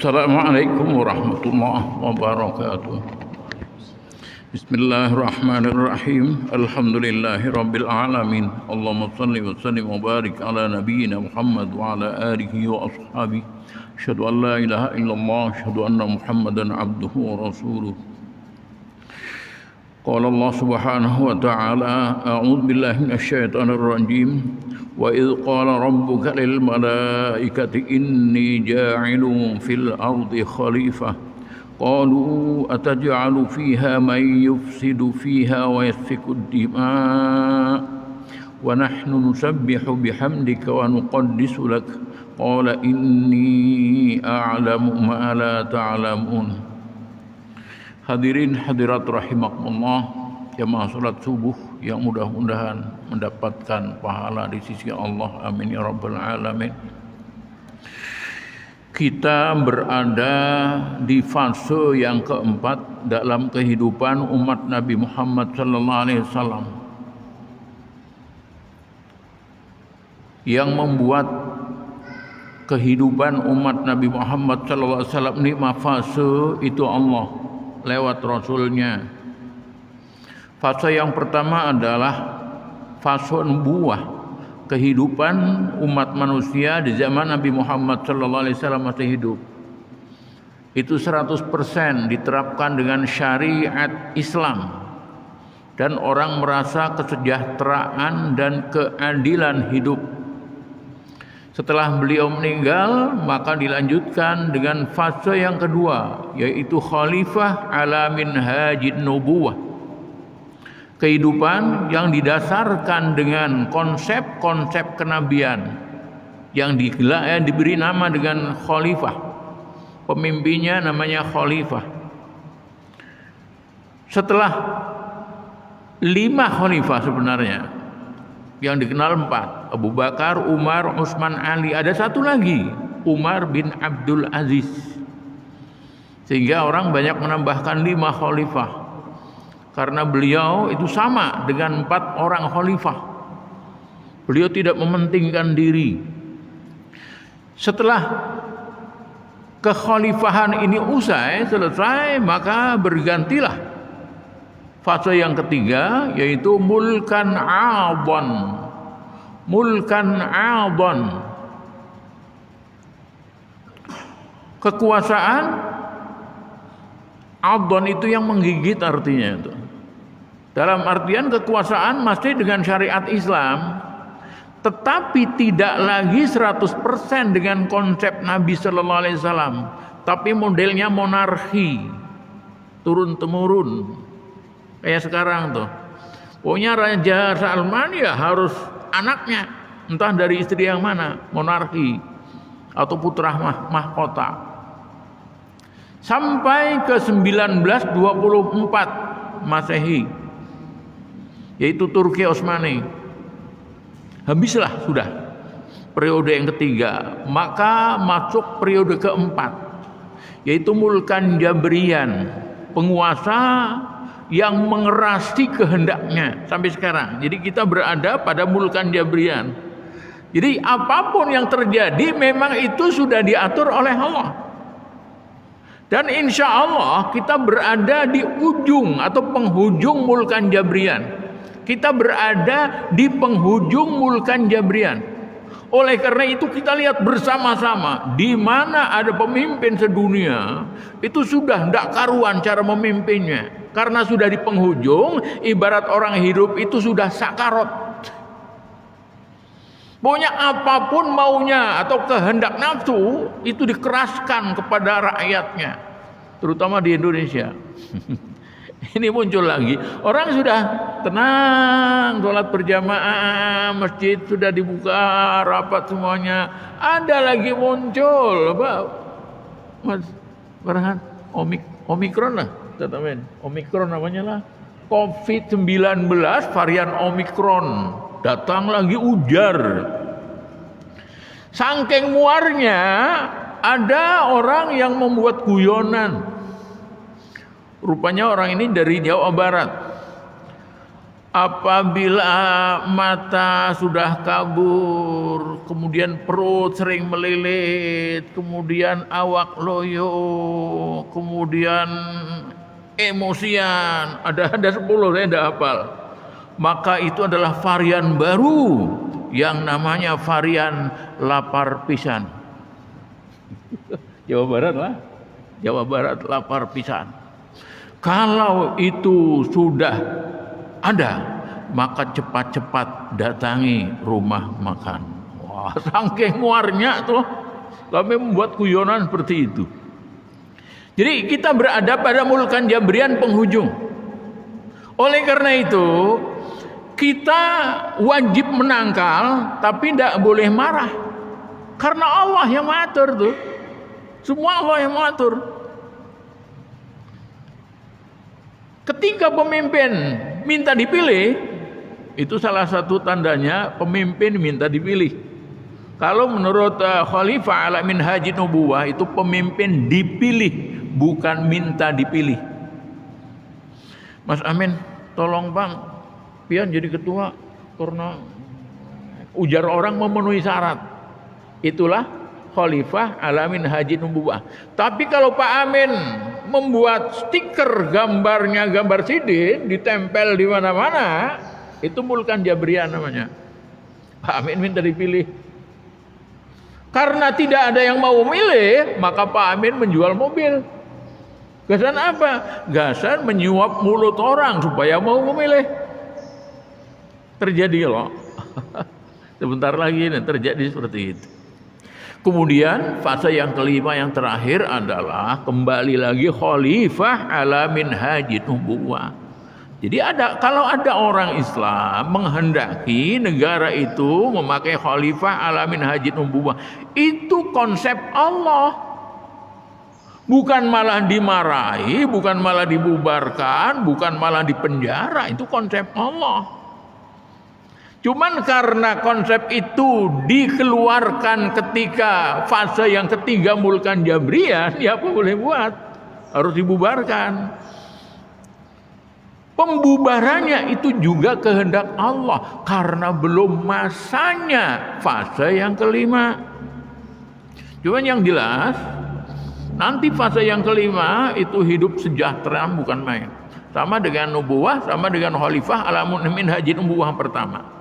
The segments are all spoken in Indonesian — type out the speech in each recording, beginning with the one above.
Assalamualaikum warahmatullahi wabarakatuh. Bismillahirrahmanirrahim. Alhamdulillahi rabbil alamin. Allahumma salli wa sallim wa barik ala nabiyyina Muhammad wa ala alihi wa ashabihi. Asyhadu an la ilaha illallah, asyhadu anna Muhammadan abduhu wa rasuluh. Qala Allah subhanahu wa ta'ala, a'udzu billahi minasyaitonir rajim. Wa idh qala rabbuka lil malaikati inni ja'ilun fil ardi khalifah. Qalu ataj'alu fiha man yufsidu fiha wa yasfiku ad-dima' wa nahnu nusabbihu bihamdika wa nuqaddisu lak. Qala inni a'lamu ma la ta'lamun. Hadirin hadirat rahimakumullah, jamaah salat subuh yang mudah-mudahan mendapatkan pahala di sisi Allah, amin ya rabbal alamin. Kita berada di fase yang keempat dalam kehidupan umat Nabi Muhammad sallallahu alaihi wasallam, yang membuat kehidupan umat Nabi Muhammad sallallahu alaihi wasallam ini fase itu Allah lewat Rasulnya. Fase yang pertama adalah fase nubuwah, kehidupan umat manusia di zaman Nabi Muhammad SAW masih hidup. Itu 100% diterapkan dengan syariat Islam, dan orang merasa kesejahteraan dan keadilan hidup. Setelah beliau meninggal, maka dilanjutkan dengan fase yang kedua, yaitu khalifah ala minhajin nubuwah, kehidupan yang didasarkan dengan konsep-konsep kenabian yang diberi nama dengan khalifah. Pemimpinnya namanya khalifah. Setelah 5 khalifah sebenarnya, yang dikenal 4, Abu Bakar, Umar, Utsman, Ali. Ada satu lagi, Umar bin Abdul Aziz. Sehingga orang banyak menambahkan 5 khalifah, karena beliau itu sama dengan 4 orang khalifah. Beliau tidak mementingkan diri. Setelah kekhalifahan ini selesai, maka bergantilah fase yang ketiga, yaitu mulkan a'adhan. Mulkan a'adhan, kekuasaan. Adhan itu yang menggigit artinya itu. Dalam artian kekuasaan masih dengan syariat Islam, tetapi tidak lagi 100% dengan konsep Nabi sallallahu alaihi wasallam, tapi modelnya monarki, turun temurun. Kayak sekarang tuh, pokoknya Raja Salman ya harus anaknya, entah dari istri yang mana, monarki atau putra mahkota. Sampai ke 1924 Masehi, yaitu Turki Utsmani. Habislah sudah periode yang ketiga, maka masuk periode keempat, yaitu Mulkan Jabrian, penguasa yang mengerasi kehendaknya sampai sekarang. Jadi kita berada pada Mulkan Jabrian. Jadi apapun yang terjadi memang itu sudah diatur oleh Allah. Dan insya Allah kita berada di ujung atau penghujung Mulkan Jabrian. Kita berada di penghujung Mulkan Jabrian. Oleh karena itu kita lihat bersama-sama, di mana ada pemimpin sedunia itu sudah tidak karuan cara memimpinnya, karena sudah di penghujung. Ibarat orang hidup itu sudah sakarot. Pokoknya apapun maunya atau kehendak nafsu itu dikeraskan kepada rakyatnya, terutama di Indonesia. Ini muncul lagi, orang sudah tenang, sholat berjamaah, masjid sudah dibuka, rapat semuanya. Ada lagi muncul, Mas Farhan, Omikron lah, teman-teman. Omikron namanya lah, COVID-19 varian Omikron. Datang lagi ujar. Saking muarnya, ada orang yang membuat guyonan. Rupanya orang ini dari Jawa Barat. Apabila mata sudah kabur, kemudian perut sering melilit, kemudian awak loyo, kemudian emosian, ada 10 saya tidak hafal. Maka itu adalah varian baru yang namanya varian lapar pisan. Jawa Barat lah, Jawa Barat lapar pisan. Kalau itu sudah ada, maka cepat-cepat datangi rumah makan. Wah, saking muarnya tuh kami membuat guyonan seperti itu. Jadi kita berada pada Mulkan Jabrian penghujung. Oleh karena itu kita wajib menangkal, tapi tidak boleh marah, karena Allah yang mengatur tuh. Semua Allah yang mengatur. Ketika pemimpin minta dipilih, itu salah satu tandanya pemimpin minta dipilih. Kalau menurut Khalifah ala minhajin nubuwah, itu pemimpin dipilih, bukan minta dipilih. Mas Amin, tolong Bang, pian jadi ketua karena ujar orang memenuhi syarat. Itulah Khalifah ala minhajin nubuwah. Tapi kalau Pak Amin membuat stiker gambarnya gambar sidin ditempel di mana-mana, itu Mulkan Jabrian namanya. Pak Amin minta dipilih. Karena tidak ada yang mau memilih, maka Pak Amin menjual mobil. Gasan apa? Gasan menyuap mulut orang supaya mau memilih. Terjadi loh. Sebentar lagi ini terjadi seperti itu. Kemudian fase yang kelima yang terakhir adalah kembali lagi Khalifah ala minhajin nubuwah. Jadi kalau ada orang Islam menghendaki negara itu memakai Khalifah ala minhajin nubuwah, itu konsep Allah. Bukan malah dimarahi, bukan malah dibubarkan, bukan malah dipenjara, itu konsep Allah. Cuman karena konsep itu dikeluarkan ketika fase yang ketiga Mulkan Jabrian, ya apa boleh buat, harus dibubarkan. Pembubarannya itu juga kehendak Allah karena belum masanya fase yang kelima. Cuman yang jelas nanti fase yang kelima itu hidup sejahtera bukan main. Sama dengan nubuwah, sama dengan Khalifah ala minhajin nubuwah pertama.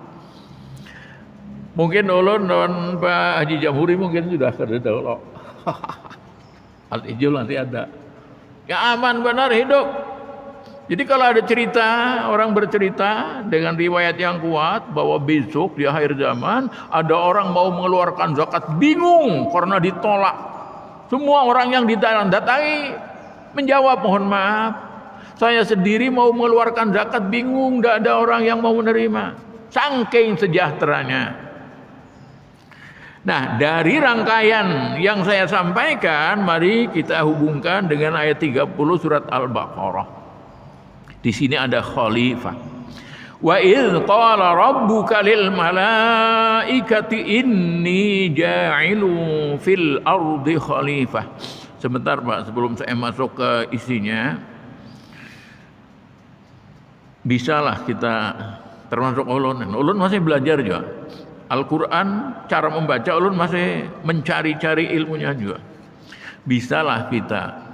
Mungkin ulun dan Pak Haji Jamhuri mungkin sudah kedua. Al-Ijul nanti ada. Ya aman benar hidup. Jadi kalau ada cerita, orang bercerita dengan riwayat yang kuat bahwa besok di akhir zaman ada orang mau mengeluarkan zakat bingung karena ditolak. Semua orang yang didatangi menjawab, mohon maaf, saya sendiri mau mengeluarkan zakat bingung, tidak ada orang yang mau menerima. Saking sejahteranya. Nah, dari rangkaian yang saya sampaikan, mari kita hubungkan dengan ayat 30 surat Al-Baqarah. Di sini ada khalifah. Wa idz qala rabbuka lil malaikati inni ja'ilun fil ardi khalifah. Sebentar Pak, sebelum saya masuk ke isinya. Bisalah kita termasuk ulun masih belajar juga. Al-Quran, cara membaca ulun masih mencari-cari ilmunya juga. Bisalah kita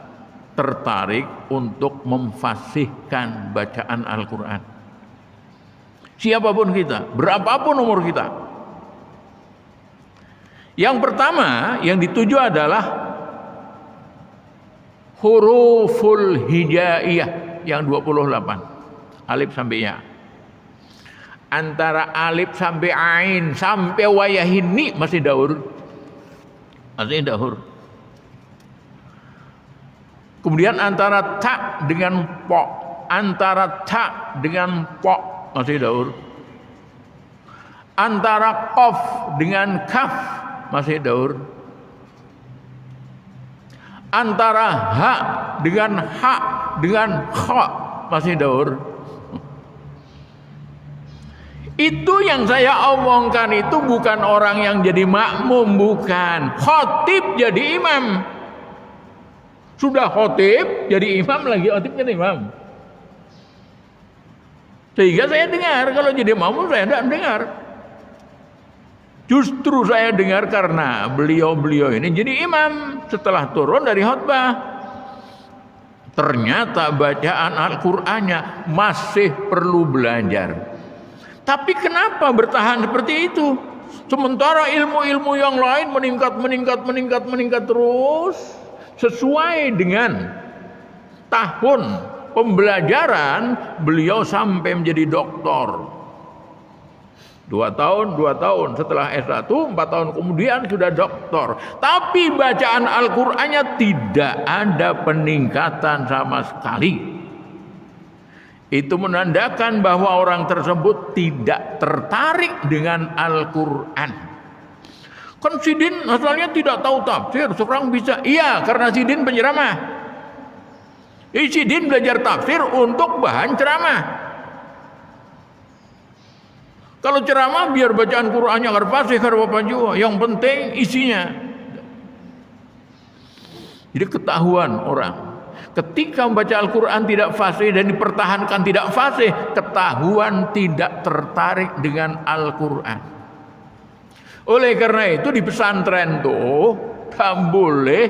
tertarik untuk memfasihkan bacaan Al-Quran. Siapapun kita, berapapun umur kita. Yang pertama yang dituju adalah huruful hijaiyah yang 28. Alif sampai ya. Antara alif sampai ain sampai wayahini masih daur. Masih daur. Kemudian antara ta dengan po, antara ta dengan po masih daur. Antara qaf dengan kaf masih daur. Antara ha dengan kha masih daur. Itu yang saya omongkan itu bukan orang yang jadi makmum, bukan. Khotib jadi imam. Sudah khotib jadi imam lagi, khotib jadi imam. Sehingga saya dengar, kalau jadi makmum saya tidak dengar. Justru saya dengar karena beliau-beliau ini jadi imam setelah turun dari khutbah. Ternyata bacaan Al-Qur'annya masih perlu belajar. Tapi kenapa bertahan seperti itu? Sementara ilmu-ilmu yang lain meningkat terus sesuai dengan tahun pembelajaran, beliau sampai menjadi doktor. 2 tahun setelah S1, 4 tahun kemudian sudah doktor. Tapi bacaan Al-Qur'annya tidak ada peningkatan sama sekali. Itu menandakan bahwa orang tersebut tidak tertarik dengan Al-Qur'an. Kan Sidin asalnya tidak tahu tafsir, sekarang bisa. Iya, karena Sidin penceramah. Sidin belajar tafsir untuk bahan ceramah. Kalau ceramah biar bacaan Qur'annya nggak fasih apa juga, yang penting isinya. Jadi ketahuan orang ketika membaca Al-Qur'an tidak fasih dan dipertahankan tidak fasih, ketahuan tidak tertarik dengan Al-Qur'an. Oleh karena itu di pesantren tuh tak boleh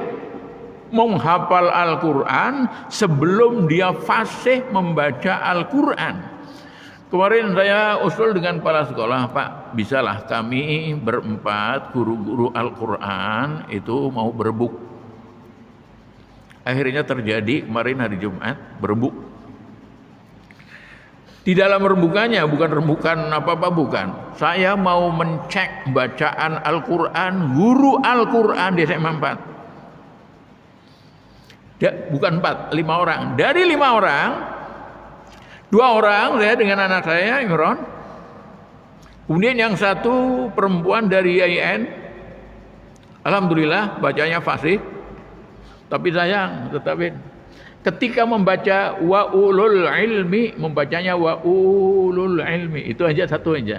menghafal Al-Qur'an sebelum dia fasih membaca Al-Qur'an. Kemarin saya usul dengan kepala sekolah, Pak, bisalah kami berempat guru-guru Al-Qur'an itu mau berebut. Akhirnya terjadi kemarin hari Jumat berebut. Di dalam rembukannya bukan rembukan apa-apa, bukan. Saya mau mencek bacaan Al-Qur'an guru Al-Qur'an di SMA 4. Bukan 4, 5 orang. Dari 5 orang, 2 orang saya dengan anak saya Imron, kemudian yang satu perempuan dari IAIN. Alhamdulillah bacanya fasih. Tapi sayang, tetapi ketika membaca wa ulul ilmi, membacanya wa ulul ilmi, itu aja satu aja.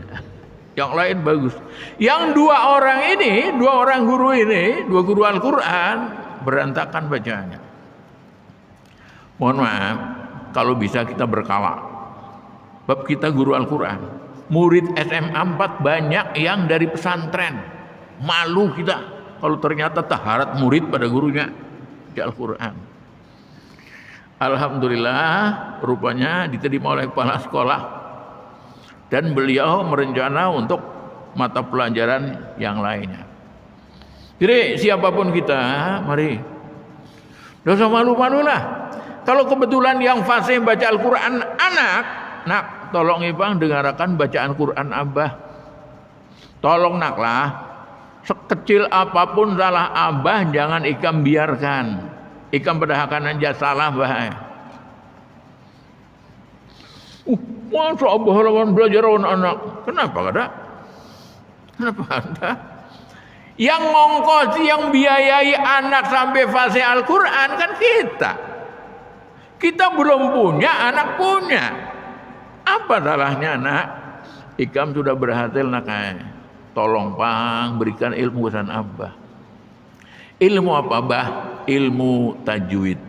Yang lain bagus. Yang 2 orang ini, 2 orang guru ini, 2 guru Al-Qur'an berantakan bacaannya. Mohon maaf, kalau bisa kita berkala. Bab kita guru Al-Qur'an. Murid SMA 4 banyak yang dari pesantren. Malu kita kalau ternyata taharat murid pada gurunya di Al-Qur'an. Alhamdulillah rupanya diterima oleh kepala sekolah. Dan beliau merencana untuk mata pelajaran yang lainnya. Jadi siapapun kita, mari. Dosa malu-malu lah. Kalau kebetulan yang fasih baca Al-Qur'an nak, tolong Ibang dengarkan bacaan Quran Abah. Tolong naklah, sekecil apapun salah Abah jangan Ikam biarkan. Ikam pedahakan aja salah bahaya. Masa Abah lawan belajar anak? Kenapa ada? Kenapa ada? Yang ngongkosi, yang biayai anak sampai fasih Al-Qur'an kan kita. Kita belum punya, anak punya. Apa salahnya nak? Ikam sudah berhasil nak. Tolong Pang berikan ilmu kesan Abah. Ilmu apa Bah? Ilmu tajwid.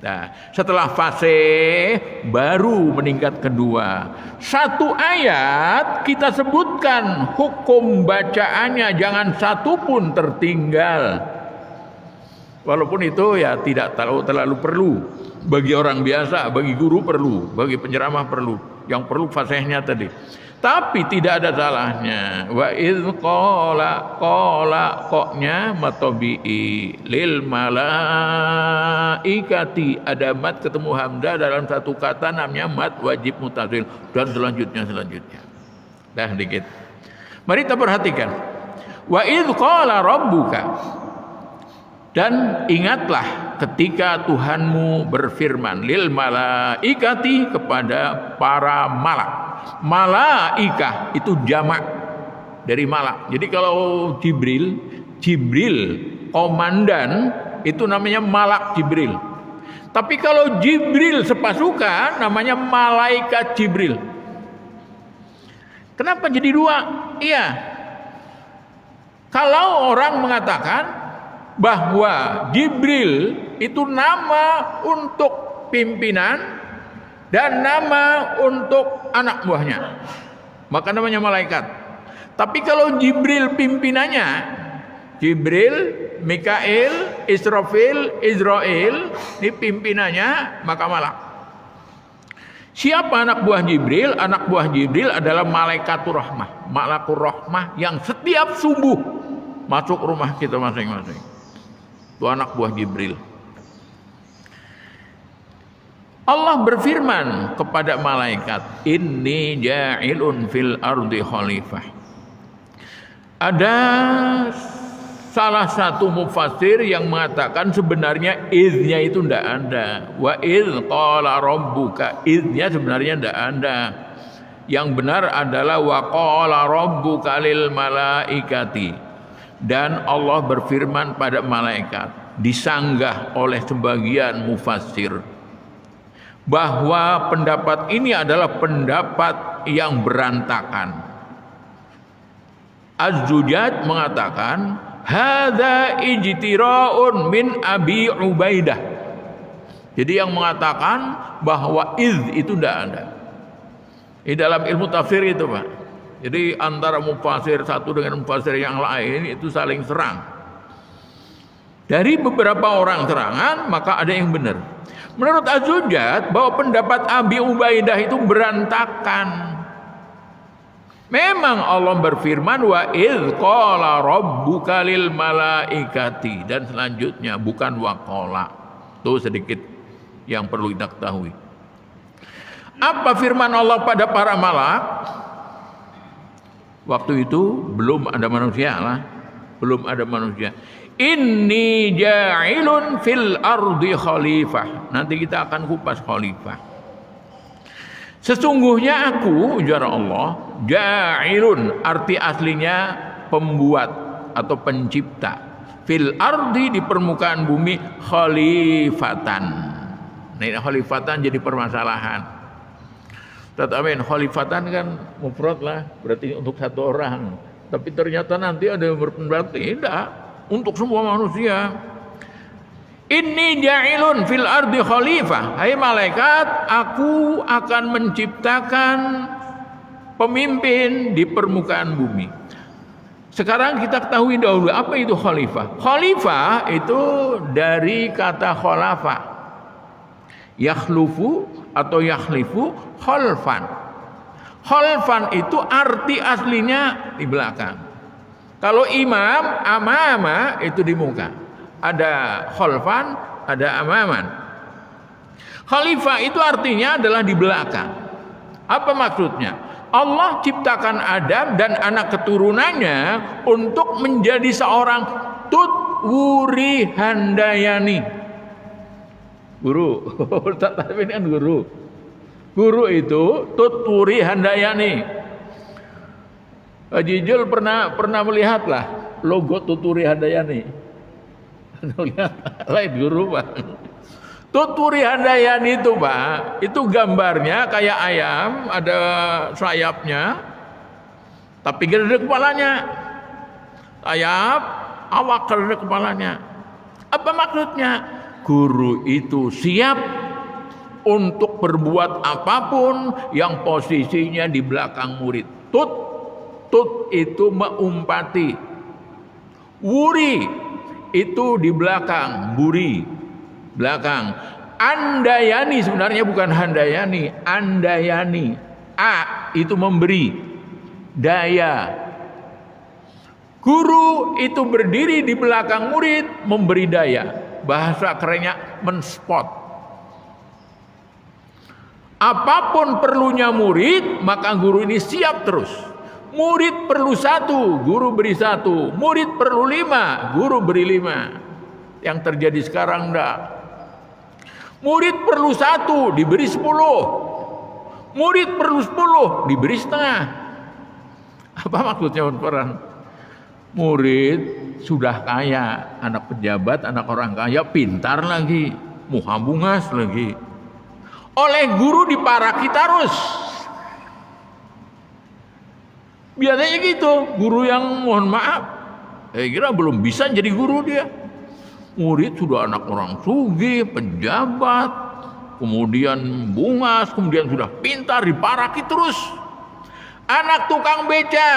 Nah, setelah fasih baru meningkat kedua. 1 ayat kita sebutkan hukum bacaannya, jangan satu pun tertinggal. Walaupun itu ya tidak terlalu perlu. Bagi orang biasa, bagi guru perlu, bagi penceramah perlu. Yang perlu fasihnya tadi. Tapi tidak ada salahnya. Wa idz qala qoknya matobi'i lil malaikati, ada mat ketemu hamzah dalam satu kata namanya mat wajib mutasil, dan selanjutnya. Dah dikit. Mari kita perhatikan. Wa idz qala rabbuka, dan ingatlah ketika Tuhanmu berfirman lil malaikati, kepada para malak. Malaikah itu jamak dari malak. Jadi kalau Jibril komandan itu namanya malak Jibril. Tapi kalau Jibril sepasukan namanya malaikat Jibril. Kenapa jadi 2? Iya. Kalau orang mengatakan bahwa Jibril itu nama untuk pimpinan, dan nama untuk anak buahnya, maka namanya malaikat. Tapi kalau Jibril pimpinannya, Jibril, Mikail, Israfil, Israel, ini pimpinannya, maka malak. Siapa anak buah Jibril? Anak buah Jibril adalah malaikatur rahmah, malakur rahmah yang setiap subuh masuk rumah kita masing-masing. Itu anak buah Jibril. Allah berfirman kepada malaikat, inni ja'ilun fil ardi khalifah. Ada salah satu mufassir yang mengatakan sebenarnya idnya itu tidak ada. Wa idh qala rabbuka, idnya sebenarnya tidak ada. Yang benar adalah wa qala rabbuka lil malaikati. Dan Allah berfirman pada malaikat, disanggah oleh sebagian mufassir bahwa pendapat ini adalah pendapat yang berantakan. Az-Zujaj mengatakan hadza ijtira'un min Abi Ubaidah. Jadi yang mengatakan bahwa iz itu tidak ada. Di dalam ilmu tafsir itu, Pak. Jadi antara mufassir satu dengan mufassir yang lain itu saling serang. Dari beberapa orang serangan maka ada yang benar. Menurut Az-Zujaj bahwa pendapat Abi Ubaidah itu berantakan. Memang Allah berfirman wa idz qala rabbuka lil malaikati, dan selanjutnya bukan wa qala. Itu sedikit yang perlu kita ketahui. Apa firman Allah pada para malak? Waktu itu belum ada manusia lah, belum ada manusia. Inni ja'ilun fil ardi khalifah. Nanti kita akan kupas khalifah. Sesungguhnya aku, ujar Allah, ja'ilun, arti aslinya pembuat atau pencipta. Fil ardi, di permukaan bumi, khalifatan. Nah, ini khalifatan jadi permasalahan. Tetapi khalifatan kan mufrad lah, berarti untuk satu orang. Tapi ternyata nanti ada yang berpendapat tidak, untuk semua manusia. Inni ja'ilun fil ardi khalifah. Hai malaikat, aku akan menciptakan pemimpin di permukaan bumi. Sekarang kita ketahui dahulu apa itu khalifah. Khalifah itu dari kata khalafa. Yakhlufu atau yakhlifu khalfan. Khalfan itu arti aslinya di belakang. Kalau imam, amama itu di muka. Ada khalfan, ada amaman. Khalifah itu artinya adalah di belakang. Apa maksudnya? Allah ciptakan Adam dan anak keturunannya untuk menjadi seorang tutwuri handayani. Guru, tapi ini kan guru. Guru itu tutwuri handayani. Haji Jul pernah melihat lah logo tutwuri handayani. Lain guru, Pak. Tutwuri handayani itu, Pak, itu gambarnya kayak ayam, ada sayapnya, tapi gede kepalanya. Sayap, awak gede kepalanya. Apa maksudnya? Guru itu siap untuk berbuat apapun yang posisinya di belakang murid. Tut itu mengumpati. Wuri itu di belakang, buri belakang. Andayani sebenarnya bukan handayani, andayani. A itu memberi, daya. Guru itu berdiri di belakang murid, memberi daya. Bahasa kerennya menspot. Apapun perlunya murid, maka guru ini siap terus. Murid perlu satu, guru beri satu. Murid perlu 5, guru beri 5. Yang terjadi sekarang enggak. Murid perlu 1, diberi 10. Murid perlu 10, diberi setengah. Apa maksudnya, Pak? Murid sudah kaya, anak pejabat, anak orang kaya, pintar lagi, muhabungas lagi. Oleh guru diparaki terus. Biasanya gitu, guru yang mohon maaf, kira belum bisa jadi guru dia. Murid sudah anak orang sugih, pejabat, kemudian bungas, kemudian sudah pintar, diparaki terus. Anak tukang beca,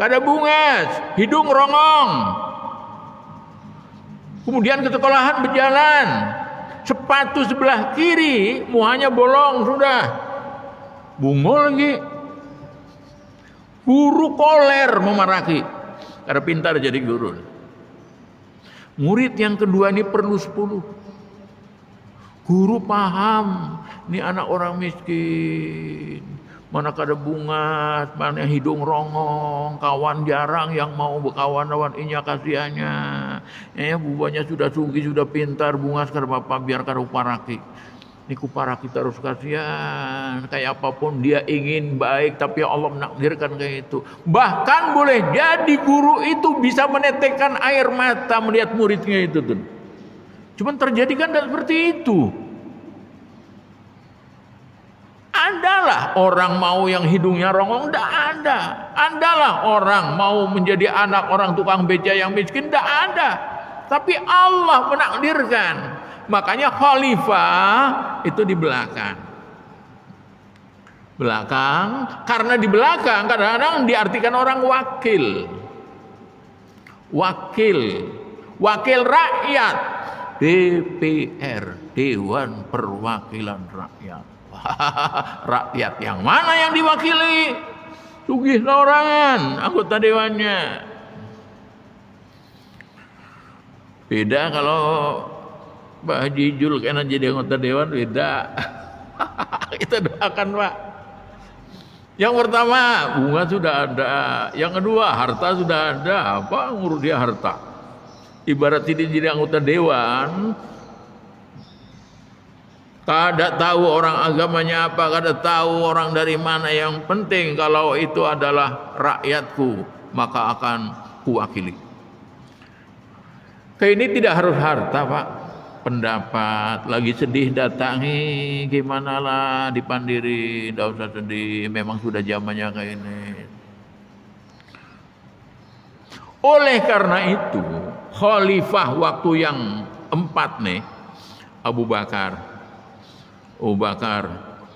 kada bungas, hidung rongong. Kemudian ke sekolahan berjalan, sepatu sebelah kiri, muhanya bolong sudah. Bungul lagi. Guru koler memaraki, karena pintar jadi guru. Murid yang kedua ini perlu 10. Guru paham, ini anak orang miskin, mana kada bungas, mana hidung rongong, kawan jarang yang mau berkawan-kawan, inya kasihannya. Bubanya sudah sugih, sudah pintar, bungas kada apa-apa, biar kada uparaki. Ini kuparaki terus, kasihan. Kayak apapun dia ingin baik, tapi Allah menakdirkan kayak itu. Bahkan boleh jadi guru itu bisa menetekkan air mata melihat muridnya itu tuh. Cuman terjadi kan seperti itu. Adalah orang mau yang hidungnya rongong, tidak ada. Adalah orang mau menjadi anak orang tukang beca yang miskin, tidak ada. Tapi Allah menakdirkan. Makanya khalifah itu di belakang. Belakang, karena di belakang kadang-kadang diartikan orang wakil. Wakil rakyat. DPR, Dewan Perwakilan Rakyat. Rakyat yang mana yang diwakili? Sugih seorangan anggota dewannya. Beda kalau Pak Haji Jul kena jadi anggota dewan, beda. Kita doakan Pak. Yang pertama bunga sudah ada, yang kedua harta sudah ada. Apa ngurus dia harta? Ibarat ini jadi anggota dewan, kada tahu orang agamanya apa, kada tahu orang dari mana. Yang penting kalau itu adalah rakyatku, maka akan kuwakili. Kayak ini tidak harus harta Pak. Pendapat, lagi sedih datangi, gimana lah dipandiri, tidak usah sedih, memang sudah zamannya kayak ini. Oleh karena itu, khalifah waktu yang 4 nih, Abu Bakar,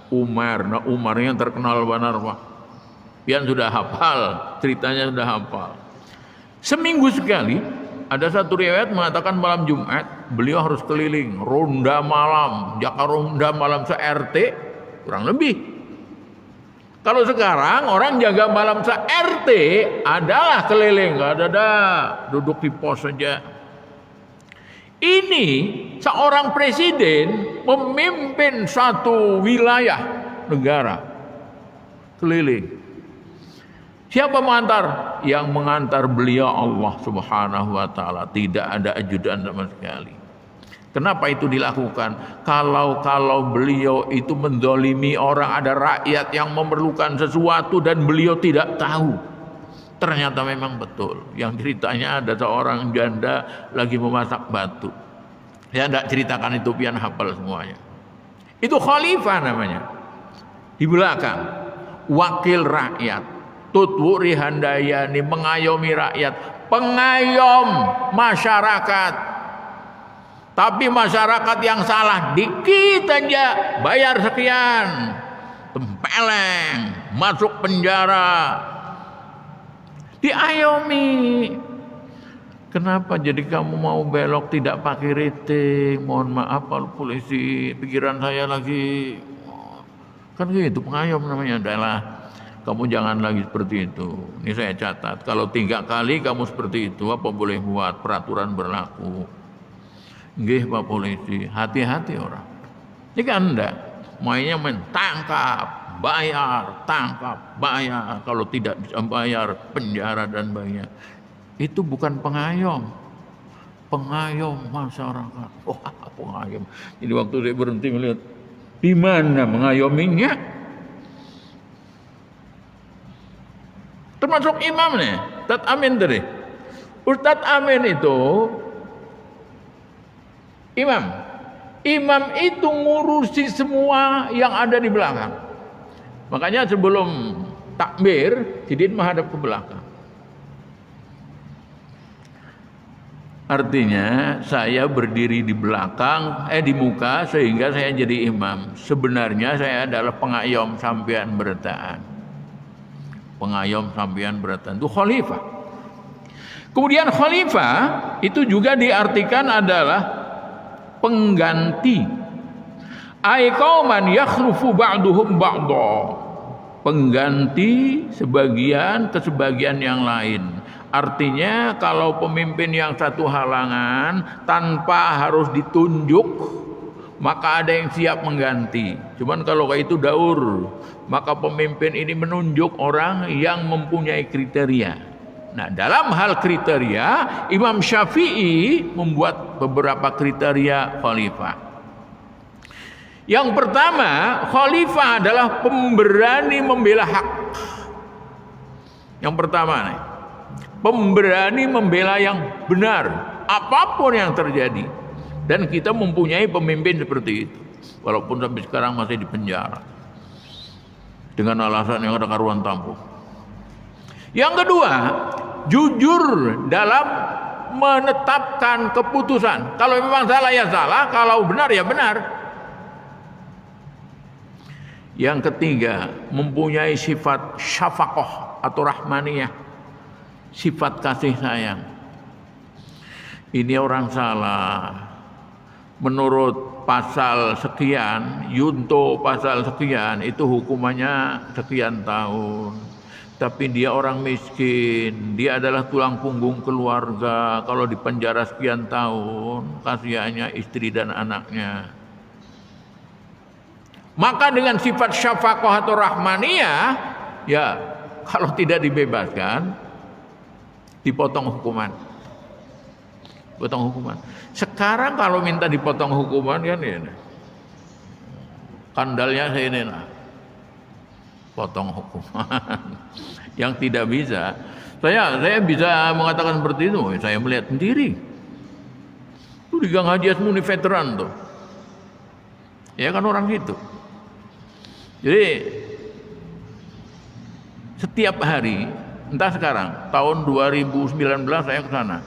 Umar. Nah Umar yang terkenal benar Pak. Yang sudah hafal, ceritanya sudah hafal. Seminggu sekali, ada satu riwayat mengatakan malam Jumat beliau harus keliling ronda malam, Jakarta ronda malam se-RT kurang lebih. Kalau sekarang orang jaga malam se-RT adalah keliling, nggak ada duduk di pos saja. Ini seorang presiden memimpin satu wilayah negara keliling. Siapa mengantar? Yang mengantar beliau Allah Subhanahu wa taala, tidak ada ajudan sama sekali. Kenapa itu dilakukan? Kalau beliau itu mendolimi orang, ada rakyat yang memerlukan sesuatu dan beliau tidak tahu. Ternyata memang betul. Yang ceritanya ada seorang janda lagi memasak batu. Saya tidak ceritakan itu, pian hafal semuanya. Itu khalifah namanya. Di belakang wakil rakyat. Tutwuri handayani, mengayomi rakyat, pengayom masyarakat. Tapi masyarakat yang salah dikit aja bayar sekian, tempeleng, masuk penjara, diayomi. Kenapa jadi kamu mau belok tidak pakai rating? Mohon maaf Pak polisi, pikiran saya lagi kan gitu, pengayom namanya. Adalah kamu jangan lagi seperti itu. Ini saya catat. Kalau 3 kali kamu seperti itu, apa boleh buat peraturan berlaku. Nggih Pak polisi, hati-hati orang. Ini kan enggak. Mainnya tangkap, bayar, tangkap, bayar. Kalau tidak bisa bayar, penjara dan banyak. Itu bukan pengayom. Pengayom masyarakat. Wah, pengayom. Jadi waktu saya berhenti melihat, di mana mengayominya? Termasuk imam nih, Ustadz Amin tadi. Ustadz Amin itu imam. Imam itu ngurusi semua yang ada di belakang. Makanya sebelum takbir, Sidin menghadap ke belakang. Artinya saya berdiri di belakang, di muka sehingga saya jadi imam. Sebenarnya saya adalah pengayom sampean bertaan. Pengayom sampean bertaan itu khalifah. Kemudian khalifah itu juga diartikan adalah pengganti. Ai qauman yakhlufu ba'duhum ba'dha. Pengganti sebagian ke sebagian yang lain. Artinya kalau pemimpin yang satu halangan tanpa harus ditunjuk, maka ada yang siap mengganti. Cuman kalau kayak itu daur, maka pemimpin ini menunjuk orang yang mempunyai kriteria. Nah, dalam hal kriteria, Imam Syafi'i membuat beberapa kriteria khalifah. Yang pertama, khalifah adalah pemberani membela hak. Yang pertama nih, pemberani membela yang benar apapun yang terjadi, dan kita mempunyai pemimpin seperti itu walaupun sampai sekarang masih di penjara dengan alasan yang ada karuan tampuk. Yang kedua, jujur dalam menetapkan keputusan. Kalau memang salah ya salah, kalau benar ya benar. Yang ketiga, mempunyai sifat syafaqah atau rahmaniyah, sifat kasih sayang. Ini orang salah menurut pasal sekian, yunto pasal sekian, itu hukumannya sekian tahun. Tapi dia orang miskin, dia adalah tulang punggung keluarga. Kalau di penjara sekian tahun, kasihannya istri dan anaknya. Maka dengan sifat syafaqah atau rahmaniyah, ya kalau tidak dibebaskan, dipotong hukuman. Potong hukuman. Sekarang kalau minta dipotong hukuman kan ini. Kandalnya saya ini lah. Potong hukuman. Yang tidak bisa. Saya bisa mengatakan seperti itu, saya melihat sendiri. Itu di Gang Haji Asmuni veteran tuh. Ya kan orang situ. Jadi setiap hari, entah sekarang, tahun 2019 saya ke sana.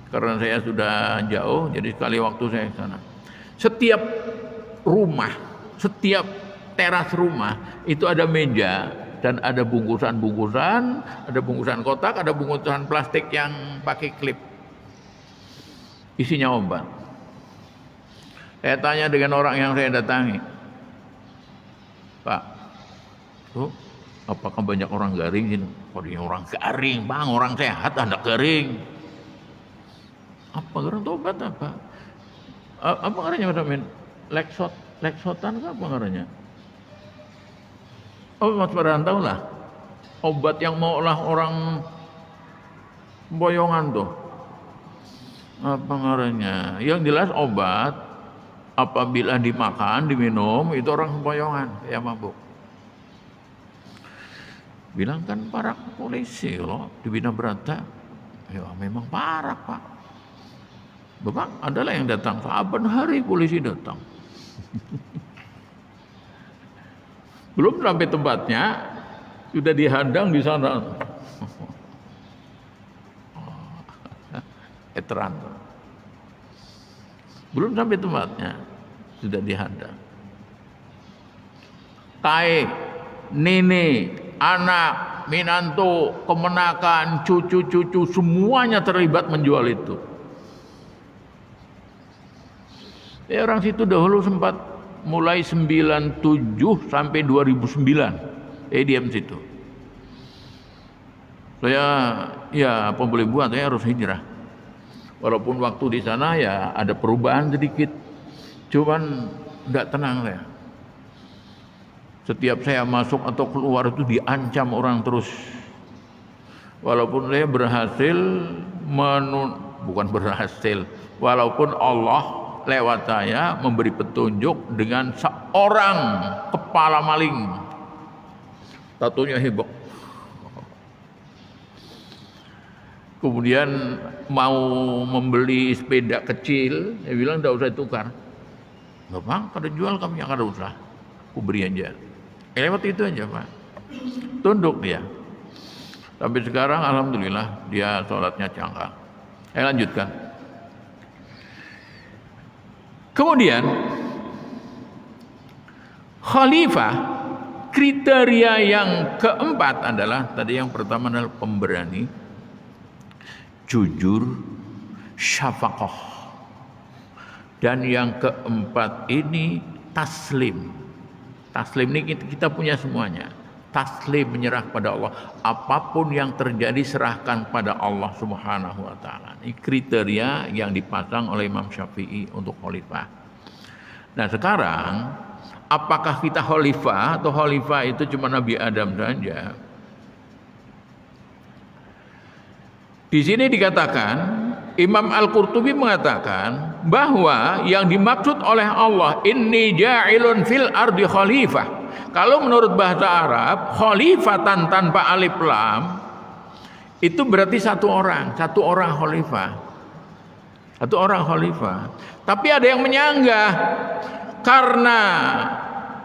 Karena saya sudah jauh, jadi sekali waktu saya ke sana. Setiap rumah, setiap teras rumah itu ada meja dan ada bungkusan-bungkusan, ada bungkusan kotak, ada bungkusan plastik yang pakai klip. Isinya obat. Saya tanya dengan orang yang saya datangi, Pak, tuh, apakah banyak orang garing ini? Oh, dia orang garing, Bang, orang sehat Anda garing. Apa garing obat apa? Apa ngarannya Mas Amin? Leksotan apa ngarannya? Oh, Mas Farhan tahu lah. Obat yang mau olah orang boyongan tuh. Apa ngarannya? Yang jelas obat apabila dimakan, diminum, itu orang boyongan, ya mabuk. Bilang kan para polisi loh di Bina Brata. Ya memang parah Pak. Bapak adalah yang datang, saban hari polisi datang. Belum sampai tempatnya, sudah dihadang di sana. Veteran. Belum sampai tempatnya, sudah dihadang. Tae, nene, anak, minantu, kemenakan, cucu-cucu, semuanya terlibat menjual itu. Ya, orang situ dahulu sempat mulai 97 sampai 2009. Diam situ. Saya ya apa boleh buat, saya harus hijrah. Walaupun waktu di sana ya ada perubahan sedikit. Cuman enggak tenang saya. Setiap saya masuk atau keluar itu diancam orang terus. Walaupun saya berhasil bukan berhasil, walaupun Allah lewat saya memberi petunjuk dengan seorang kepala maling, tatunya heboh. Kemudian mau membeli sepeda kecil, dia bilang tidak usah tukar. Nggak Bang, kada jual kami kada usah, aku beri aja. Lewat itu aja Pak, tunduk dia. Sampai sekarang alhamdulillah dia sholatnya cangkang. Saya lanjutkan. Kemudian khalifah, kriteria yang keempat adalah, tadi yang pertama adalah pemberani, jujur, syafaqah. Dan yang keempat ini taslim. Taslim ini kita punya semuanya. Taslim, menyerah pada Allah. Apapun yang terjadi serahkan pada Allah Subhanahu wa taala. Ini kriteria yang dipasang oleh Imam Syafi'i untuk khalifah. Nah, sekarang apakah kita khalifah atau khalifah itu cuma Nabi Adam saja? Di sini dikatakan, Imam Al-Qurtubi mengatakan bahwa yang dimaksud oleh Allah, inni ja'ilun fil ardi khalifah. Kalau menurut bahasa Arab, khalifatan tanpa alif lam itu berarti satu orang khalifah. Satu orang khalifah. Tapi ada yang menyanggah karena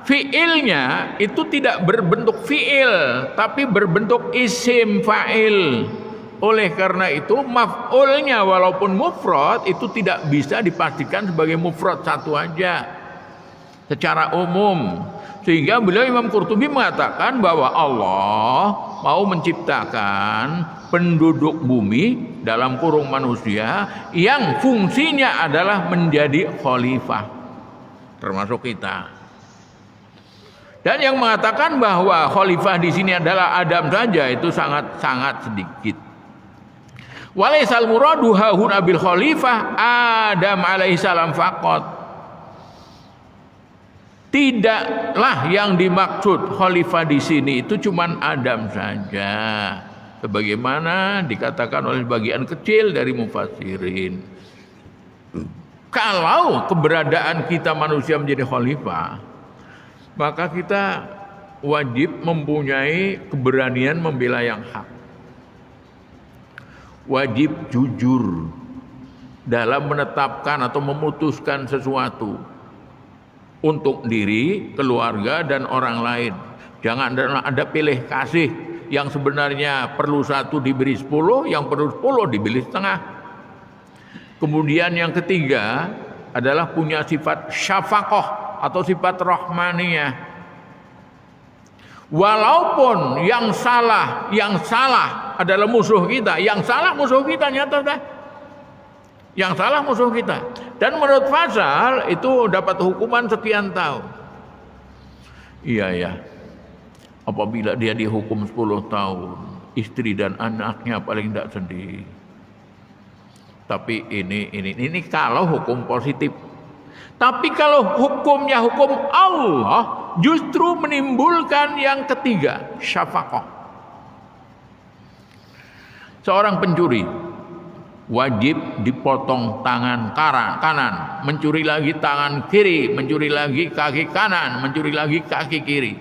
fiilnya itu tidak berbentuk fiil, tapi berbentuk isim fa'il. Oleh karena itu maf'ulnya walaupun mufrad itu tidak bisa dipastikan sebagai mufrad satu aja secara umum. Sehingga beliau Imam Qurtubi mengatakan bahwa Allah mau menciptakan penduduk bumi dalam kurung manusia yang fungsinya adalah menjadi khalifah, termasuk kita. Dan yang mengatakan bahwa khalifah di sini adalah Adam saja itu sangat sedikit. Walaisal muradu hahuna bil khalifah Adam alaihissalam faqat. Tidaklah yang dimaksud khalifah di sini itu cuman Adam saja, sebagaimana dikatakan oleh bagian kecil dari mufassirin. Kalau keberadaan kita manusia menjadi khalifah, maka kita wajib mempunyai keberanian membela yang hak. Wajib jujur dalam menetapkan atau memutuskan sesuatu untuk diri, keluarga, dan orang lain. Jangan ada pilih kasih, yang sebenarnya perlu satu diberi 10, yang perlu 10 diberi setengah. Kemudian yang ketiga adalah punya sifat syafaqah atau sifat rahmaniyah. Walaupun yang salah adalah musuh kita, yang salah musuh kita nyata dah. Yang salah musuh kita. Dan menurut Fasal itu dapat hukuman sekian tahun. Iya ya. Apabila dia dihukum 10 tahun, istri dan anaknya paling tidak sedih. Tapi ini kalau hukum positif. Tapi kalau hukumnya hukum Allah, justru menimbulkan yang ketiga, syafaqah. Seorang pencuri wajib dipotong tangan kanan, mencuri lagi tangan kiri, mencuri lagi kaki kanan, mencuri lagi kaki kiri.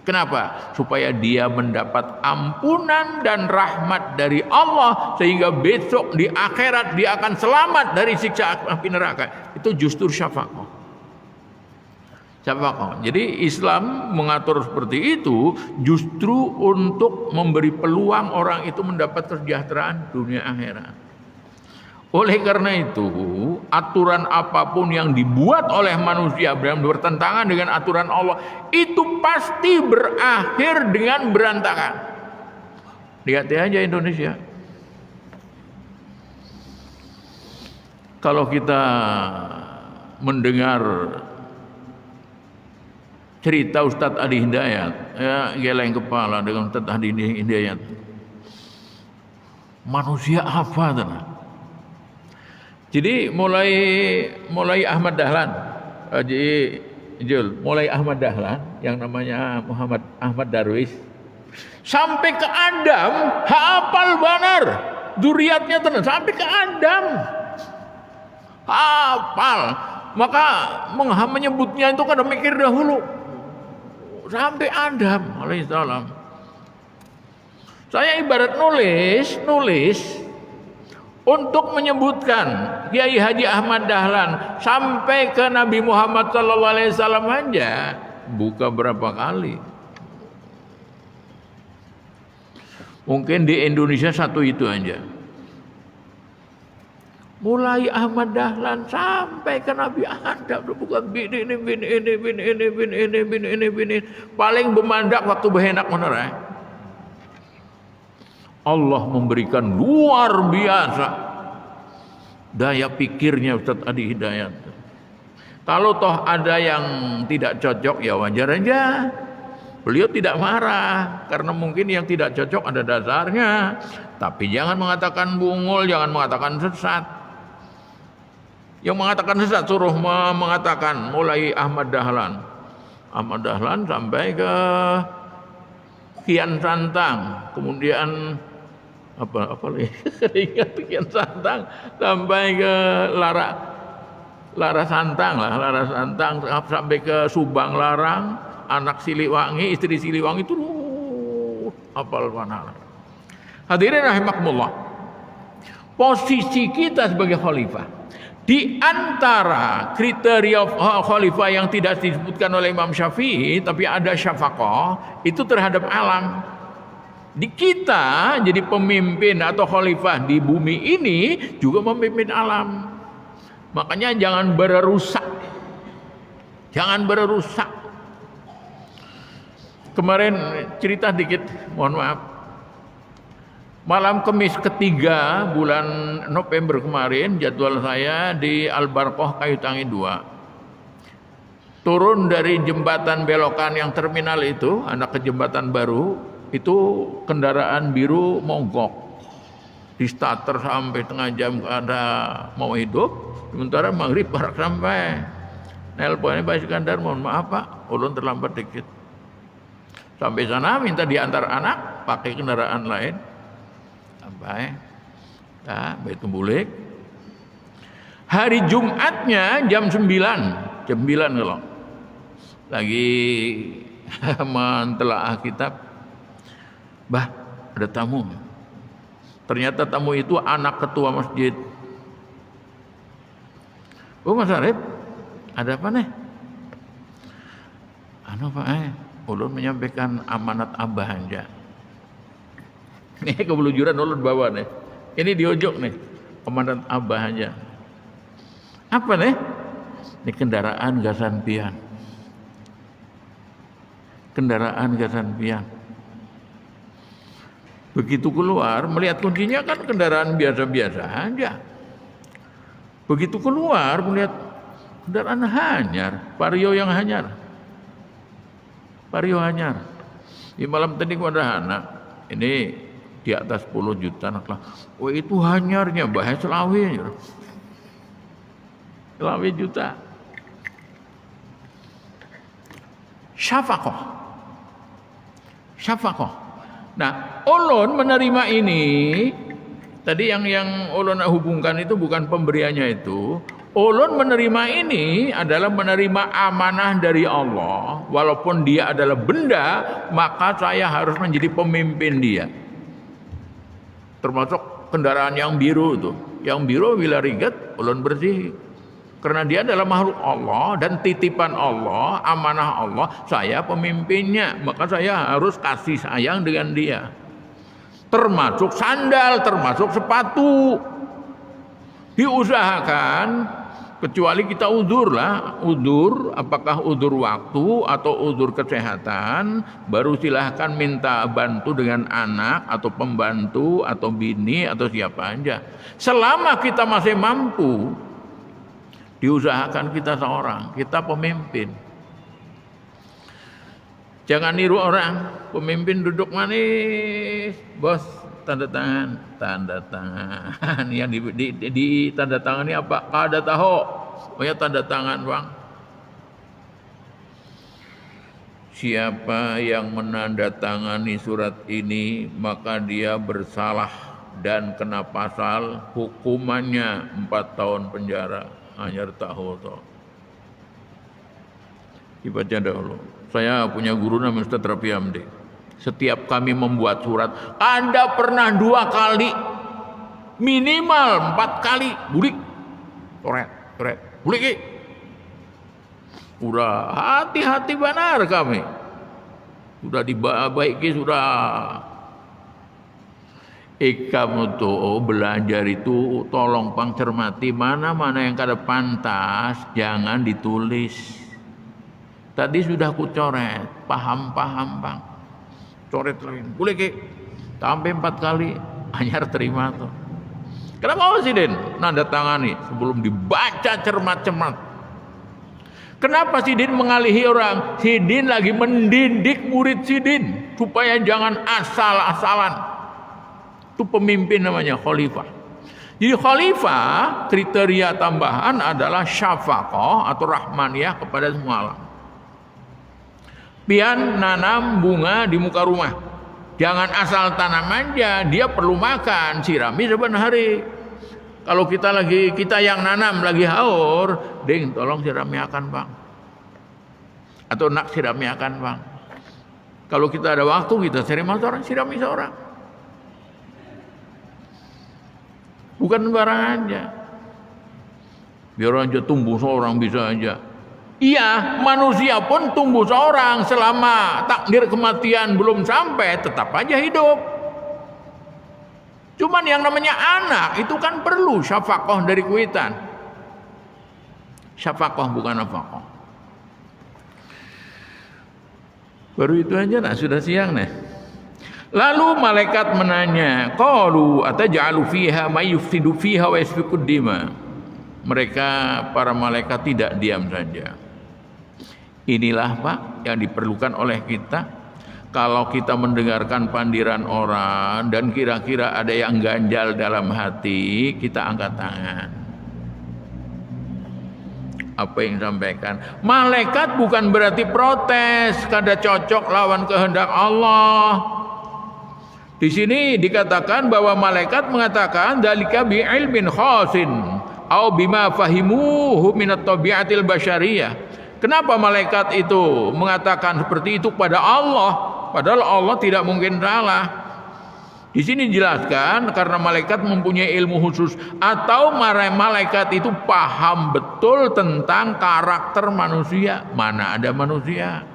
Kenapa? Supaya dia mendapat ampunan dan rahmat dari Allah, sehingga besok di akhirat dia akan selamat dari siksa api neraka. Itu justru syafaqah. Jadi Islam mengatur seperti itu justru untuk memberi peluang orang itu mendapat kesejahteraan dunia akhirat. Oleh karena itu, aturan apapun yang dibuat oleh manusia yang bertentangan dengan aturan Allah, itu pasti berakhir dengan berantakan. Lihat aja Indonesia. Kalau kita mendengar cerita Ustadz Adi Hidayat, ya geleng kepala dengan Ustadz Adi Hidayat. Manusia apa tanah? Jadi mulai Ahmad Dahlan, Haji Jul, mulai Ahmad Dahlan yang namanya Muhammad Ahmad Darwis, sampai ke Adam, hafal benar, zuriatnya tenang, sampai ke Adam, hafal. Maka menyebutnya itu kadang mikir dahulu, sampai Adam alaihissalam. Saya ibarat nulis untuk menyebutkan Kiai Haji Ahmad Dahlan sampai ke Nabi Muhammad SAW aja buka berapa kali. Mungkin di Indonesia satu itu aja. Mulai Ahmad Dahlan sampai ke Nabi Adam, bukan bin ini. Paling bemandak waktu behenak bener. Allah memberikan luar biasa daya pikirnya Ustaz Adi Hidayat. Kalau toh ada yang tidak cocok ya wajar aja. Beliau tidak marah karena mungkin yang tidak cocok ada dasarnya. Tapi jangan mengatakan bungul, jangan mengatakan sesat. Yang mengatakan sesat suruh mengatakan mulai Ahmad Dahlan sampai ke Kian Santang, kemudian apa lagi? Ingat Kian Santang sampai ke Lara Santang sampai ke Subang Larang, anak Siliwangi, istri Siliwangi itu apal mana. Hadirin rahimakumullah. Posisi kita sebagai khalifah di antara kriteria khalifah yang tidak disebutkan oleh Imam Syafi'i tapi ada syafaqah itu terhadap alam. Di kita jadi pemimpin atau khalifah di bumi ini juga memimpin alam. Makanya jangan berusak. Kemarin cerita dikit, mohon maaf. Malam Kamis ketiga bulan November kemarin jadwal saya di Al-Barqah Kayu Tangi 2. Turun dari jembatan belokan yang terminal itu, anak ke jembatan baru, itu kendaraan biru mogok. Di starter sampai tengah jam ada mau hidup, sementara maghrib barak sampai. Nelponnya Pak Iskandar, mohon maaf Pak, ulun terlambat dikit. Sampai sana minta diantar anak pakai kendaraan lain. Sampai Baitul Bulik. Hari Jumatnya jam 9 kalau lagi mentelaah kitab, bah ada tamu. Ternyata tamu itu anak ketua masjid. Oh Mas Arif, ada apa nih? Anu Pak, ulun menyampaikan amanat abah aja. Nih kebelujuran ulun bawa nih. Ini diojok nih, amanat abah aja. Apa nih? Ini kendaraan gasan pian. Begitu keluar, melihat kuncinya kan kendaraan biasa-biasa aja. Begitu keluar, melihat kendaraan hanyar, Vario yang hanyar. Di malam tadi ada anak, ini di atas 10 juta anak lah. Oh itu hanyarnya, bahaya Selawi juta. Syafaqah. Nah, ulun menerima ini tadi yang ulun hubungkan itu bukan pemberiannya itu. Ulun menerima ini adalah menerima amanah dari Allah. Walaupun dia adalah benda, maka saya harus menjadi pemimpin dia. Termasuk kendaraan yang biru itu. Yang biru bila rigat, ulun bersih. Karena dia adalah makhluk Allah dan titipan Allah, amanah Allah, saya pemimpinnya, maka saya harus kasih sayang dengan dia. Termasuk sandal, termasuk sepatu. Diusahakan, kecuali kita udzur lah, apakah udzur waktu atau udzur kesehatan, baru silahkan minta bantu dengan anak atau pembantu atau bini atau siapa aja. Selama kita masih mampu, diusahakan kita seorang, kita pemimpin. Jangan niru orang, pemimpin duduk manis, bos tanda tangan. Yang di tanda tangan ini apa? Kada tahu, oh ya tanda tangan bang. Siapa yang menandatangani surat ini maka dia bersalah dan kena pasal, hukumannya 4 tahun penjara. Hanyar tahu toh. Dibaca dahulu. Saya punya guru namanya Ustaz Rafi Hamdi. Setiap kami membuat surat, Anda pernah 2 kali, minimal 4 kali, bulik, coret, bulik. Udah hati-hati benar kami. Sudah dibaiki sudah. Kamu tuh belajar itu tolong pang cermati mana-mana yang kada pantas jangan ditulis. Tadi sudah ku coret, paham bang. Coret lain, boleh ke? Sampai 4 kali, anyar terima tuh. Kenapa Sidin nanda tangani sebelum dibaca cermat-cermat? Kenapa Sidin mengalihi orang? Sidin lagi mendidik murid Sidin supaya jangan asal-asalan. Itu pemimpin namanya khalifah. Jadi khalifah kriteria tambahan adalah syafaqah atau rahmaniyah kepada semua alam. Pian nanam bunga di muka rumah. Jangan asal tanam aja, dia perlu makan, sirami saban hari. Kalau kita yang nanam lagi haur, ding tolong sirami akan bang. Atau nak sirami akan bang. Kalau kita ada waktu kita sirami seorang. Bukan sembarang aja. Biar aja tumbuh seorang bisa aja. Iya, manusia pun tumbuh seorang selama takdir kematian belum sampai, tetap aja hidup. Cuman yang namanya anak itu kan perlu syafaqah dari kuitan. Syafaqah bukan nafaqah. Baru itu aja nah, sudah siang nih. Lalu malaikat menanya, qalu ataj'alu fiha may yufsidu fiha wa yasfiku dima. Mereka para malaikat tidak diam saja. Inilah Pak yang diperlukan oleh kita. Kalau kita mendengarkan pandiran orang dan kira-kira ada yang ganjal dalam hati, kita angkat tangan. Apa yang disampaikan? Malaikat bukan berarti protes, kada cocok lawan kehendak Allah. Di sini dikatakan bahwa malaikat mengatakan dalika bi ilmin khasin au bima fahimuhu min at-tabi'atil basyariyah. Kenapa malaikat itu mengatakan seperti itu pada Allah? Padahal Allah tidak mungkin salah. Di sini dijelaskan karena malaikat mempunyai ilmu khusus atau malaikat itu paham betul tentang karakter manusia. Mana ada manusia?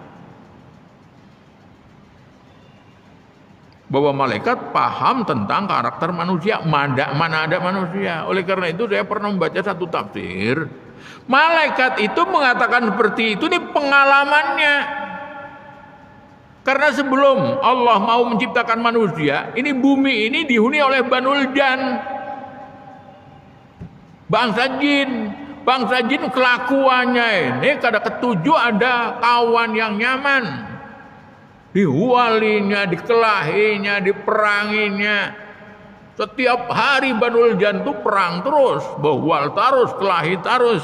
Bahwa malaikat paham tentang karakter manusia, mana ada manusia. Oleh karena itu saya pernah membaca satu tafsir, malaikat itu mengatakan seperti itu, ini pengalamannya. Karena sebelum Allah mau menciptakan manusia, ini bumi ini dihuni oleh Banul Jan, bangsa jin. Bangsa jin kelakuannya ini kada ketujuh ada kawan yang nyaman. Dihualinya, dikelahinya, diperanginya. Setiap hari Banul Jan itu perang terus, bahual terus, kelahi terus.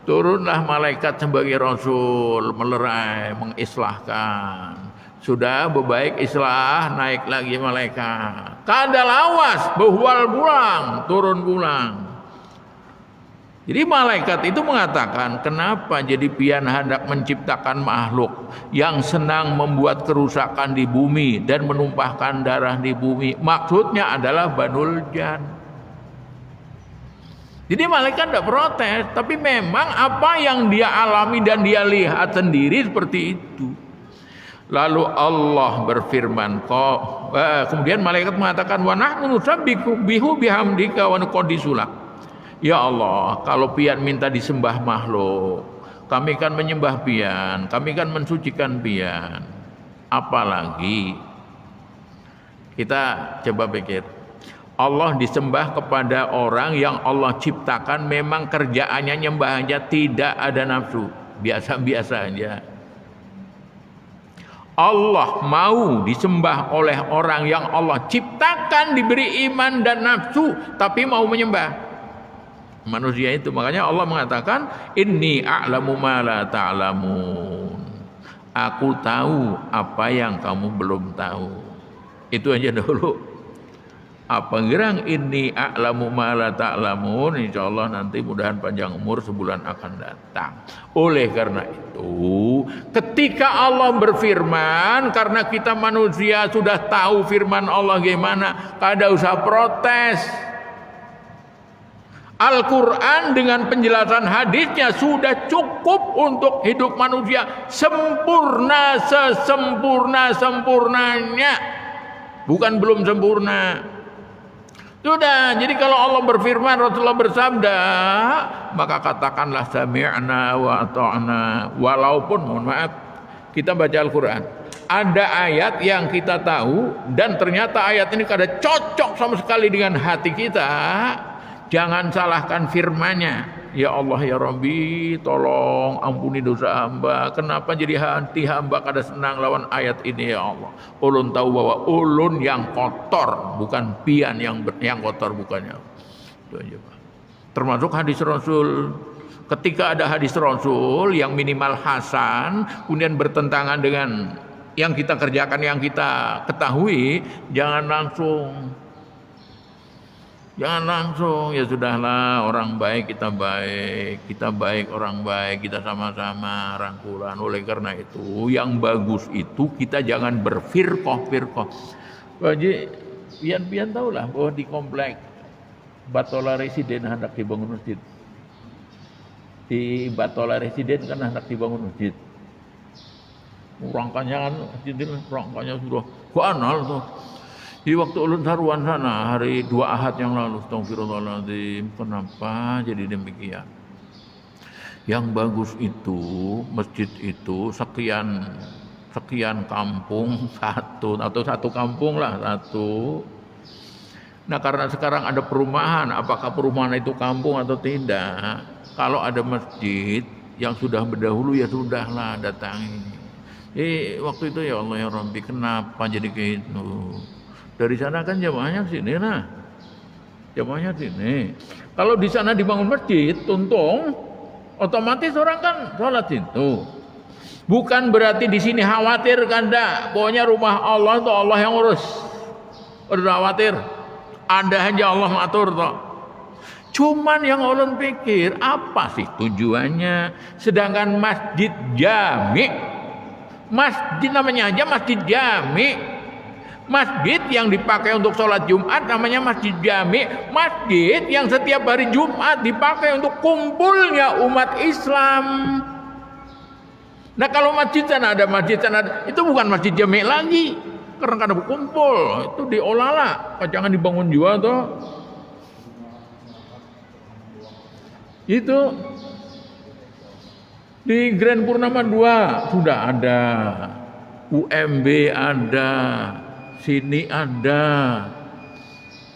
Turunlah malaikat sebagai rasul, melerai, mengislahkan. Sudah bebaik islah, naik lagi malaikat. Kada lawas, bahual pulang, turun pulang. Jadi malaikat itu mengatakan, kenapa jadi pian hendak menciptakan makhluk yang senang membuat kerusakan di bumi dan menumpahkan darah di bumi. Maksudnya adalah Banul Jan. Jadi malaikat tidak protes, tapi memang apa yang dia alami dan dia lihat sendiri seperti itu. Lalu Allah berfirman, kemudian malaikat mengatakan, wa nahnu nusabbihu bihamdika wa nuqaddisu lak. Ya Allah, kalau pian minta disembah makhluk, kami kan menyembah pian, kami kan mensucikan pian. Apalagi kita coba pikir, Allah disembah kepada orang yang Allah ciptakan memang kerjaannya nyembah aja, tidak ada nafsu, biasa-biasa aja. Allah mau disembah oleh orang yang Allah ciptakan, diberi iman dan nafsu, tapi mau menyembah manusia itu. Makanya Allah mengatakan, inni a'lamu ma la ta'lamun. Aku tahu apa yang kamu belum tahu. Itu aja dulu. Apa gerang inni a'lamu ma la ta'lamun, insyaallah nanti mudahan panjang umur sebulan akan datang. Oleh karena itu, ketika Allah berfirman, karena kita manusia sudah tahu firman Allah gimana, kada usah protes. Al-Quran dengan penjelasan hadisnya sudah cukup untuk hidup manusia sempurna, sesempurna-sempurnanya. Bukan belum sempurna. Sudah, jadi kalau Allah berfirman, Rasulullah bersabda, maka katakanlah sami'na wa ata'na. Walaupun, mohon maaf, kita baca Al-Quran, ada ayat yang kita tahu dan ternyata ayat ini kada cocok sama sekali dengan hati kita, jangan salahkan firman-Nya. Ya Allah ya Rabbi, tolong ampuni dosa hamba. Kenapa jadi hati hamba kada senang lawan ayat ini ya Allah? Ulun tahu bahwa ulun yang kotor, bukan pian yang kotor, bukannya. Itu aja, Pak. Termasuk hadis Rasul. Ketika ada hadis Rasul yang minimal hasan, kemudian bertentangan dengan yang kita kerjakan, yang kita ketahui, jangan langsung ya sudahlah, orang baik kita baik orang baik, kita sama-sama rangkulan. Oleh karena itu yang bagus itu kita jangan berfirqah. Wajib pian tahulah bahwa di komplek Batola Residen hendak dibangun masjid. Di Batola Residen kan hendak dibangun masjid. Rangkanya sudah banal tuh. Di waktu ulun saruan sana hari 2 Ahad yang lalu, astagfirullahaladzim, kenapa jadi demikian? Yang bagus itu masjid itu sekian kampung satu kampung lah satu. Nah karena sekarang ada perumahan, apakah perumahan itu kampung atau tidak? Kalau ada masjid yang sudah berdahulu ya sudahlah datangi. Waktu itu ya Allah ya Rabbi, kenapa jadi kayak itu? Dari sana kan jamaahnya sini, jamaahnya sini. Kalau di sana dibangun masjid, tuntung, otomatis orang kan sholat situ. Bukan berarti di sini khawatir kan, dah. Pokoknya rumah Allah itu Allah yang urus. Udah khawatir, ada aja Allah ngatur toh. Cuman yang ulun pikir, apa sih tujuannya? Sedangkan masjid jami, masjid namanya aja masjid jami. Masjid yang dipakai untuk sholat Jumat namanya masjid jami. Masjid yang setiap hari Jumat dipakai untuk kumpulnya umat Islam. Nah kalau masjid sana ada, itu bukan masjid jami lagi. Karena kada berkumpul, itu diolah lah. Jangan dibangun juga tuh. Itu di Grand Purnama 2 sudah ada, UMB ada, sini ada.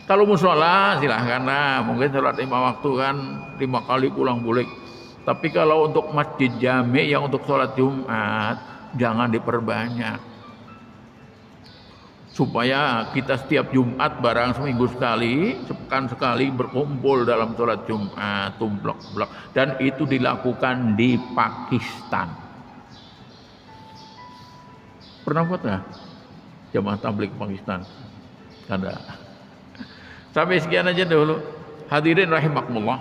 Kalau musola silahkanlah, mungkin sholat 5 waktu kan 5 kali pulang balik. Tapi kalau untuk masjid jami yang untuk sholat Jumat jangan diperbanyak, supaya kita setiap Jumat barang seminggu sekali, sepekan sekali berkumpul dalam sholat Jumat tumblok-blok. Dan itu dilakukan di Pakistan. Pernah buat nggak jamaah tabligh Pakistan? Ada. Sampai sekian aja dulu. Hadirin rahimakumullah,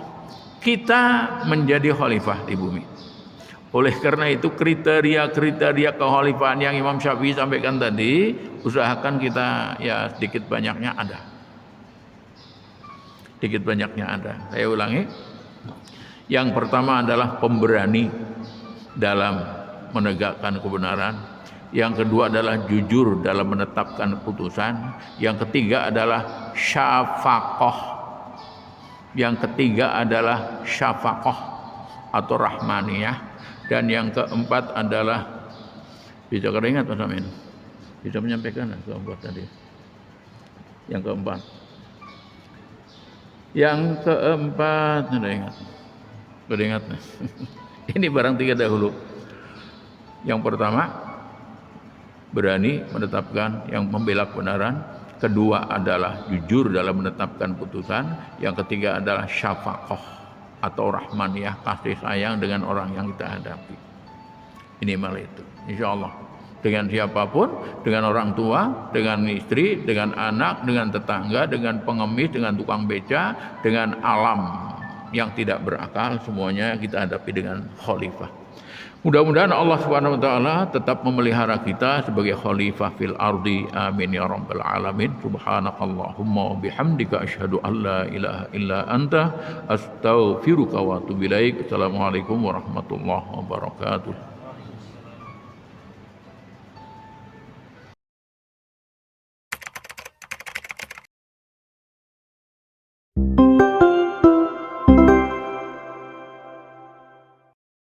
kita menjadi khalifah di bumi. Oleh karena itu kriteria kekhalifahan yang Imam Syafi'i sampaikan tadi, usahakan kita ya sedikit banyaknya ada. Sedikit banyaknya ada. Saya ulangi. Yang pertama adalah pemberani dalam menegakkan kebenaran. Yang kedua adalah jujur dalam menetapkan keputusan. Yang ketiga adalah syafaqah. Yang ketiga adalah syafaqah atau rahmaniyah. Dan yang keempat adalah, bisa keringat Mas Amin? Bisa menyampaikan keempat tadi. Yang keempat. Yang keempat, sudah ingat. Beringat. Ini barang 3 dahulu. Yang pertama, berani menetapkan yang membela kebenaran. Kedua adalah jujur dalam menetapkan putusan. Yang ketiga adalah syafaqah atau rahmaniyah, kasih sayang dengan orang yang kita hadapi. Ini malah itu, insya Allah. Dengan siapapun, dengan orang tua, dengan istri, dengan anak, dengan tetangga, dengan pengemis, dengan tukang beca, dengan alam yang tidak berakal, semuanya kita hadapi dengan khalifah. Mudah-mudahan Allah Subhanahu wa taala tetap memelihara kita sebagai khalifah fil ardi. Amin ya rabbal alamin. Subhanakallahumma wa bihamdika asyhadu an la ilaha illa anta astaghfiruka wa atubu ilaik. Assalamualaikum warahmatullahi wabarakatuh.